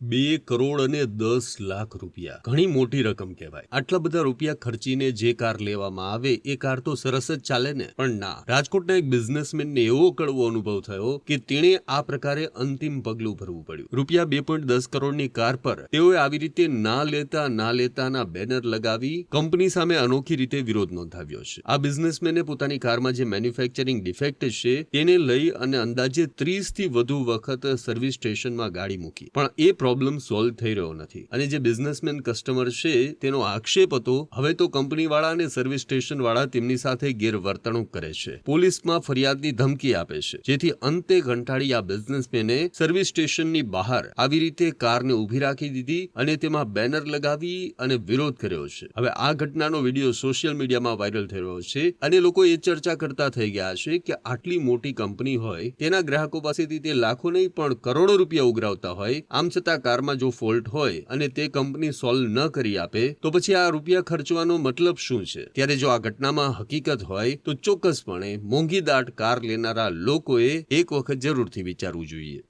2,10,00,000 ઘણી મોટી રકમ કહેવાય. આટલા બધા રૂપિયા ખર્ચીને જે કાર લેવામાં આવે એ કાર તો સરસ જ ચાલે ને, પણ ના. રાજકોટના એક બિઝનેસમેનને એવો કડવો અનુભવ થયો કે તેણે આ પ્રકારે અંતિમ પગલું ભરવું પડ્યું. રૂપિયા 2.10 કરોડની કાર પર તેઓએ આવી રીતે ના લેતાના બેનર લગાવી કંપની સામે અનોખી રીતે વિરોધ નોંધાવ્યો છે. આ બિઝનેસમેને પોતાની કારમાં જે મેન્યુફેક્ચરિંગ ડિફેક્ટ છે તેને લઈ અને અંદાજે 30 થી વધુ વખત સર્વિસ સ્ટેશનમાં ગાડી મૂકી, પણ એ પ્રોબ્લેમ સોલ્વ થઈ રહ્યો નથી. અને જે બિઝનેસમેન કસ્ટમર છે તેનો આક્ષેપ હતો હવે તો કંપનીવાળા અને સર્વિસ સ્ટેશનવાળા તેમની સાથે ગેરવર્તણૂક કરે છે, પોલીસમાં ફરિયાદની ધમકી આપે છે, જેથી અંતે કંટાળી આ બિઝનેસમેને સર્વિસ સ્ટેશનની બહાર આવી રીતે કારને ઊભી રાખી દીધી અને તેમાં બેનર લગાવી અને વિરોધ કર્યો છે. હવે આ ઘટનાનો વિડીયો સોશિયલ મીડિયામાં વાયરલ થઈ રહ્યો છે અને લોકો એ ચર્ચા કરતા થઈ ગયા છે કે આટલી મોટી કંપની હોય તેના ગ્રાહકો પાસેથી તે લાખો નહીં પણ કરોડો રૂપિયા ઉઘરાવતા હોય, આમ છતાં કારમાં જો ફોલ્ટ હોય અને તે કંપની સોલ્વ ન કરી આપે તો પછી આ રૂપિયા ખર્ચવાનો મતલબ શું છે? ત્યારે જો આ ઘટનામાં હકીકત હોય તો ચોક્કસપણે મોંઘી દાટ કાર લેનારા લોકોએ એક વખત જરૂરથી વિચારવું જોઈએ.